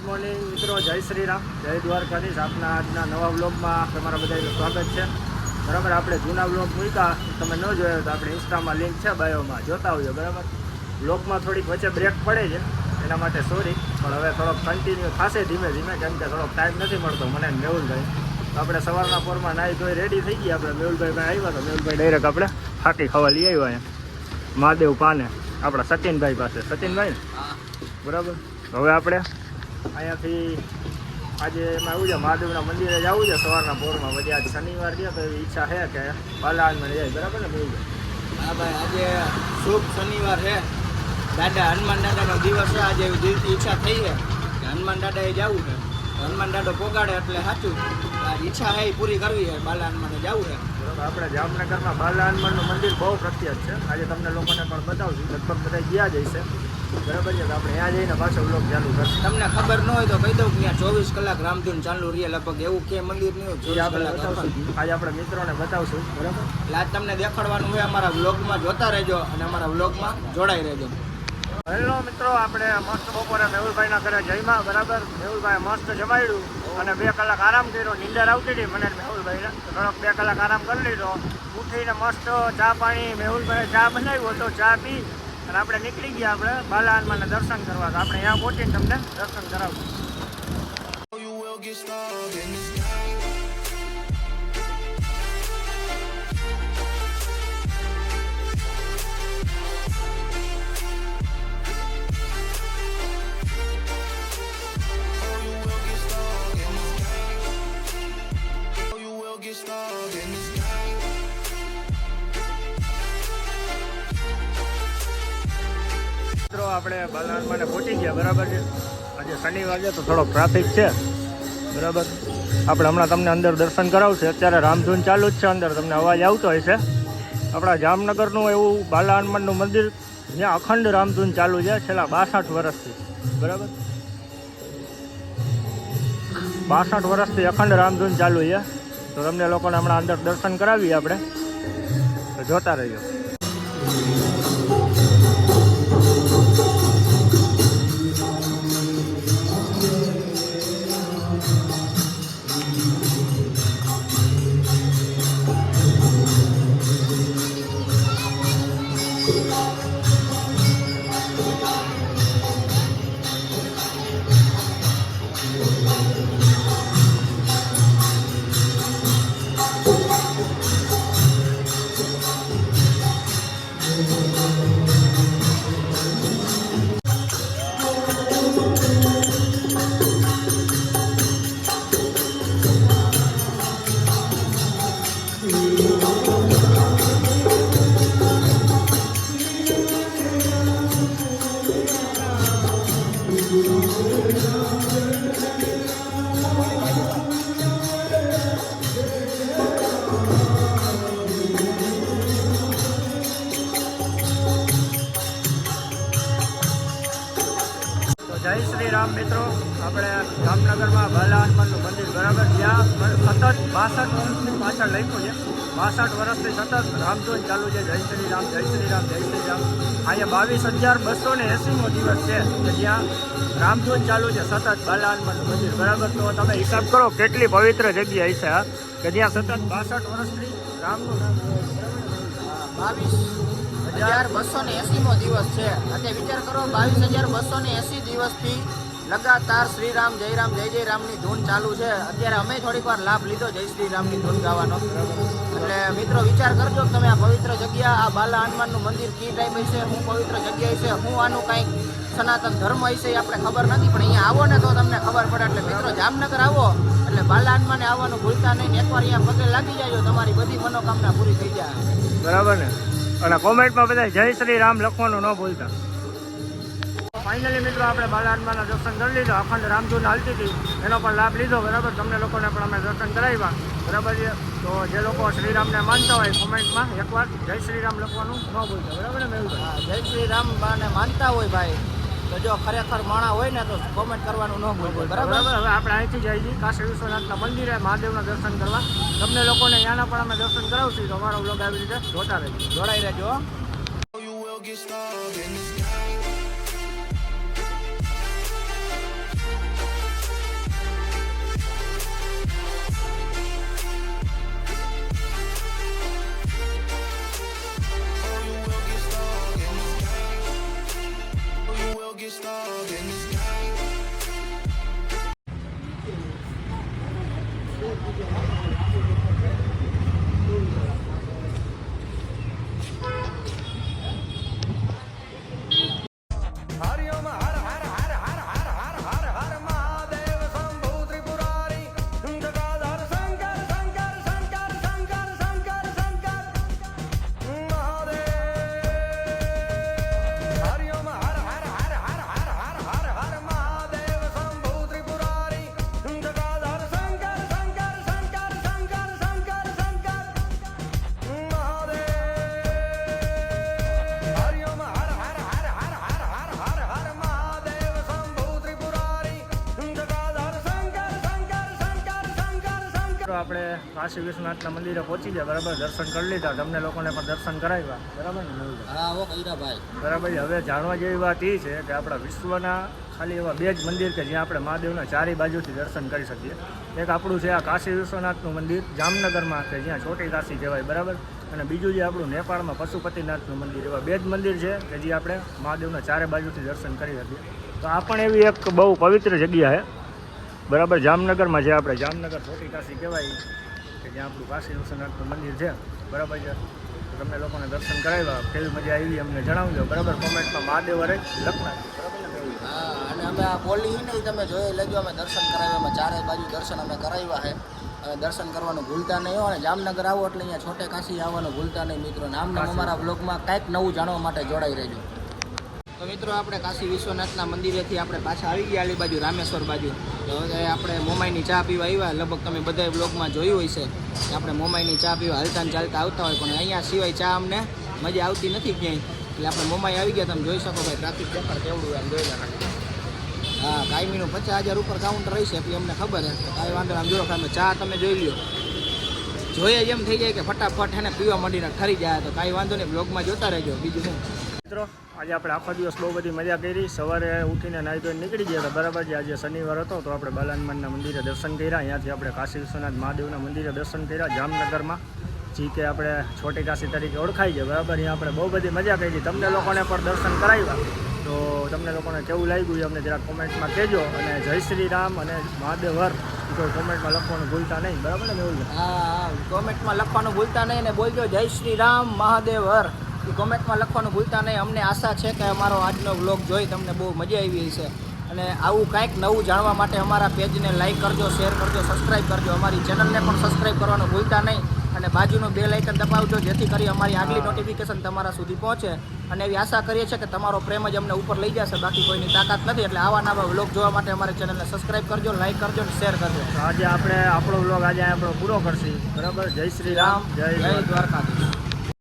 Morning મિત્રો, જય શ્રી રામ, જય દ્વારકાધીશ. આપના આજના નવા વ્લોગમાં તમારા બધાનું સ્વાગત છે. બરાબર, આપણે જૂના વ્લોગ મૂક્યા, તમે ન જોયો તો આપણે ઇન્સ્ટામાં લિંક છે બાયોમાં, જોતા હોઈએ. બરાબર, વ્લોગમાં થોડીક વચ્ચે બ્રેક પડે છે, એના માટે સોરી. પણ હવે થોડોક કન્ટિન્યુ થશે ધીમે ધીમે, કેમ કે થોડોક ટાઈમ નથી મળતો મને મેહુલભાઈ. આપણે સવારના પોરમાં નાહી ધોઈ રેડી થઈ ગયા. આપણે મેહુલભાઈ પાસે આવ્યા તો મેહુલભાઈ ડાયરેક્ટ આપણે ફાટી ખાવા લઈ આવ્યા અહીંયા મહાદેવ પાને, આપણા સચિનભાઈ પાસે. સચિનભાઈ બરાબર, હવે આપણે અહીંયાથી આજે એમાં એવું છે, મહાદેવના મંદિરે જવું છે સવારના પોરમાં. પછી આજ શનિવાર છે તો એવી ઈચ્છા છે કે બાલાહનુમાન જાય. બરાબર ને મેહુલભાઈ? હા ભાઈ, આજે શુભ શનિવાર છે, દાદા હનુમાન દાદાનો દિવસ છે. આજે એવી દિલથી ઈચ્છા થઈ છે કે હનુમાન દાદાએ જવું છે. હનુમાન દાદો પોગાડે એટલે સાચું ઈચ્છા છે એ પૂરી કરવી છે. બાલા હનુમાને જવું છે. બરાબર, આપણે જામનગરમાં બાલા હનુમાનનું મંદિર બહુ પ્રખ્યાત છે. આજે તમને લોકોને પણ બતાવશું, લગભગ બધા ગયા જ હશે. બરાબર છે, તો આપણે ત્યાં જઈને પાછો વ્લોગ ચાલુ કરશું. તમને ખબર ન હોય તો કહી દઉં કે ત્યાં 24 કલાક રામધૂન ચાલુ રહે. લગભગ એવું કે મંદિર નહીં હોય 24 કલાક. આજે આપણે મિત્રોને બતાવશું. બરાબર, એટલે આજ તમને દેખાડવાનું હોય. અમારા વ્લોગમાં જોતા રહેજો અને અમારા વ્લોગમાં જોડાઈ રહેજો. હેલો મિત્રો, આપણે મસ્ત બપોરે મેહુલભાઈના ઘરે જઈમાં. બરાબર, મેહુલભાઈ મસ્ત જમાડ્યું અને 2 કલાક આરામ કર્યો. નીંદર આવતી હતી મને મેહુલભાઈને, થોડોક 2 કલાક આરામ કરી લીધો. ઉઠીને મસ્ત ચા પાણી, મેહુલભાઈ ચા બનાવ્યો હતો, ચા પી અને આપણે નીકળી ગયા આપણે બાલા હનુમાનના દર્શન કરવા. તો આપણે ત્યાં પહોંચીને તમને દર્શન કરાવશું. મિત્રો, આપણે બાલા હનુમાને પહોંચી ગયા. બરાબર છે, આજે શનિવાર છે તો થોડોક ટ્રાફિક છે. બરાબર, આપણે હમણાં તમને અંદર દર્શન કરાવશે. અત્યારે રામધૂન ચાલુ જ છે, અંદર તમને અવાજ આવતો હશે. આપણા જામનગરનું એવું બાલા હનુમાનનું મંદિર જ્યાં અખંડ રામધૂન ચાલુ છે છેલ્લા 62 વર્ષથી. બરાબર, 62 વર્ષથી અખંડ રામધૂન ચાલુ છે. તો તમને લોકોને હમણાં અંદર દર્શન કરાવીએ આપણે, તો જોતા રહીજો. જય શ્રી રામ મિત્રો, આપણે જામનગરમાં બાલા હનુમાનનું મંદિર. બરાબર, જ્યાં સતત 62 વર્ષની પાછળ લખ્યું છે. 62 વર્ષથી સતત રામધૂન ચાલુ છે. જય શ્રી રામ, જય શ્રી રામ, જય શ્રી રામ. અહીંયા 22,280મો દિવસ છે કે જ્યાં રામધૂન ચાલુ છે સતત બાલા હનુમાનનું મંદિર. બરાબર, તો તમે હિસાબ કરો કેટલી પવિત્ર જગ્યા હશે આ, કે જ્યાં સતત 62 વર્ષથી રામનું નામ 22,280મો દિવસ છે. એટલે વિચાર કરો, 22,280 દિવસથી લગાતાર શ્રી રામ, જય રામની ધૂન ચાલુ છે. અત્યારે અમે થોડીક વાર લાભ લીધો જય શ્રી રામની ધૂન ગાવાનો. એટલે મિત્રો વિચાર કરજો કે તમે આ પવિત્ર જગ્યા, આ બાલા હનુમાનનું મંદિર કી ટાઈમ હશે, હું પવિત્ર જગ્યા હશે, હું આનું કંઈક સનાતન ધર્મ હશે એ આપણે ખબર નથી, પણ અહીંયા આવો ને તો તમને ખબર પડે. એટલે મિત્રો જામનગર આવો એટલે બાલા હનુમાને આવવાનું ભૂલતા નહીં. એકવાર અહીંયા પગે લાગી જાય, તમારી બધી મનોકામના પૂરી થઈ જાય. બરાબર ને? અને કોમેન્ટમાં બધા જય શ્રી રામ લખવાનું ન ભૂલતા. ફાઇનલી મિત્રો, આપણે બાલા હનુમાનના દર્શન કરી લીધા. અખંડ રામધૂન હાલતી હતી એનો પણ લાભ લીધો. બરાબર, તમને લોકોને પણ અમે દર્શન કરાવ્યા. બરાબર છે, તો જે લોકો શ્રીરામને માનતા હોય કોમેન્ટમાં એકવાર જય શ્રી રામ લખવાનું ન ભૂલતા. બરાબર ને મેહુલભાઈ? જય શ્રી રામ માનતા હોય ભાઈ, તો જો ખરેખર માણા હોય ને તો કોમેન્ટ કરવાનું ન ભૂલવું. બરાબર, હવે આપણે અહીંથી જઈએ છીએ કાશી વિશ્વનાથના મંદિરે મહાદેવના દર્શન કરવા. તમને લોકોને ત્યાંના પણ અમે દર્શન કરાવશું. તો અમારો વ્લોગ આવી રીતે જોતા રહેજો, જોડાઈ રહેજો. મિત્રો આપણે કાશી વિશ્વનાથના મંદિરે પહોંચી ગયા, બરાબર. દર્શન કરી લીધા, તમને લોકોને પણ દર્શન કરાવ્યા, બરાબર ને મેહુલભાઈ? હા હો કઈરા ભાઈ. બરાબર છે. હવે જાણવા જેવી વાત એ છે કે આપણા વિશ્વના ખાલી એવા 2 જ મંદિર કે જ્યાં આપણે મહાદેવના ચારે બાજુથી દર્શન કરી શકીએ. એક આપણું છે આ કાશી વિશ્વનાથનું મંદિર જામનગરમાં, કે જ્યાં છોટી કાશી કહેવાય, બરાબર. અને બીજું જે આપણું નેપાળમાં પશુપતિનાથનું મંદિર, એવા 2 જ મંદિર છે કે જે આપણે મહાદેવના ચારે બાજુથી દર્શન કરી શકીએ. તો આ પણ એવી એક બહુ પવિત્ર જગ્યા છે, બરાબર. જામનગરમાં જે આપણે જામનગર છોટી કાશી કહેવાય, કે જ્યાં આપણું કાશી વિશ્વનાથનું મંદિર છે, બરાબર છે. તો તમને લોકોને દર્શન કરાવ્યા, કેવી મજા આવી અમને જણાવજો, બરાબર. કોમેન્ટમાં મહાદેવ હરે લખના, બરાબર ને? હા, અને અમે આ બોલી નહીં તમે જોઈ લેજો, અમે દર્શન કરાવ્યા, અમે ચારે બાજુ દર્શન અમે કરાવ્યા છે. દર્શન કરવાનું ભૂલતા નહીં હો, અને જામનગર આવો એટલે અહીંયા છોટે કાશી આવવાનું ભૂલતા નહીં મિત્રો. નામને અમારા બ્લોગમાં કાંઈક નવું જાણવા માટે જોડાઈ રહેજો. તો મિત્રો આપણે કાશી વિશ્વનાથના મંદિરેથી આપણે પાછા આવી ગયા આલી બાજુ રામેશ્વર બાજુ. તો હવે આપણે મોમાઈની ચા પીવા આવ્યા. લગભગ તમે બધા બ્લોગમાં જોયું હોય છે કે આપણે મોમાઈની ચા પીવા હાલતા ને ચાલતા આવતા હોય, પણ અહીંયા સિવાય ચા અમને મજા આવતી નથી ક્યાંય. એટલે આપણે મોમાઈ આવી ગયા. તમે જોઈ શકો ભાઈ, ટ્રાફિક દેખાડ કેવડું એમ જોઈ લે. હા, કાયમીનું 50,000 ઉપર કાઉન્ટર રહેશે એટલે અમને ખબર છે. કાંઈ વાંધો આમ જોડો ખામે ચા તમે જોઈ લ્યો, જોઈએ એમ થઈ જાય કે ફટાફટ એને પીવા માંડીને ઠરી જાય. તો કાંઈ વાંધો નહીં, બ્લોગમાં જોતા રહેજો. બીજું શું મિત્રો, આજે આપણે આખો દિવસ બહુ બધી મજા કરી. સવારે ઉઠીને નાહી ધોઈને નીકળી ગયા હતા, બરાબર છે. આજે શનિવાર હતો તો આપણે બાલાનમાનના મંદિરે દર્શન કર્યા. અહીંયાથી આપણે કાશી વિશ્વનાથ મહાદેવના મંદિરે દર્શન કર્યા જામનગરમાં, જે કે આપણે છોટી કાશી તરીકે ઓળખાય છે, બરાબર. અહીંયા આપણે બહુ બધી મજા કરી. તમને લોકોને પણ દર્શન કરાવ્યા. તો તમને લોકોને કેવું લાગ્યું એ અમને જરા કોમેન્ટમાં કહેજો. અને જય શ્રી રામ અને મહાદેવ હર કોઈ કોમેન્ટમાં લખવાનું ભૂલતા નહીં, બરાબર ને મેહુલ? હા, કોમેન્ટમાં લખવાનું ભૂલતા નહીં, અને બોલજો જય શ્રી રામ મહાદેવ હર. એ કોમેન્ટમાં લખવાનું ભૂલતા નહીં. અમને આશા છે કે અમારો આજનો વ્લોગ જોઈ તમને બહુ મજા આવી છે. અને આવું કાંઈક નવું જાણવા માટે અમારા પેજને લાઈક કરજો, શેર કરજો, સબસ્ક્રાઈબ કરજો. અમારી ચેનલને પણ સબસ્ક્રાઈબ કરવાનું ભૂલતા નહીં. અને બાજુનું બેલ આઇકન દબાવજો, જેથી કરી અમારી આગલી નોટિફિકેશન તમારા સુધી પહોંચે. અને એવી આશા કરીએ છીએ કે તમારો પ્રેમ જ અમને ઉપર લઈ જશે, બાકી કોઈની તાકાત નથી. એટલે આવા નવા વ્લોગ જોવા માટે અમારી ચેનલને સબસ્ક્રાઈબ કરજો, લાઈક કરજો અને શેર કરજો. તો આજે આપણે આપણો વ્લોગ આજે આપણો પૂરો કરશી, બરાબર. જય શ્રી રામ, જય દ્વારકાધીશ.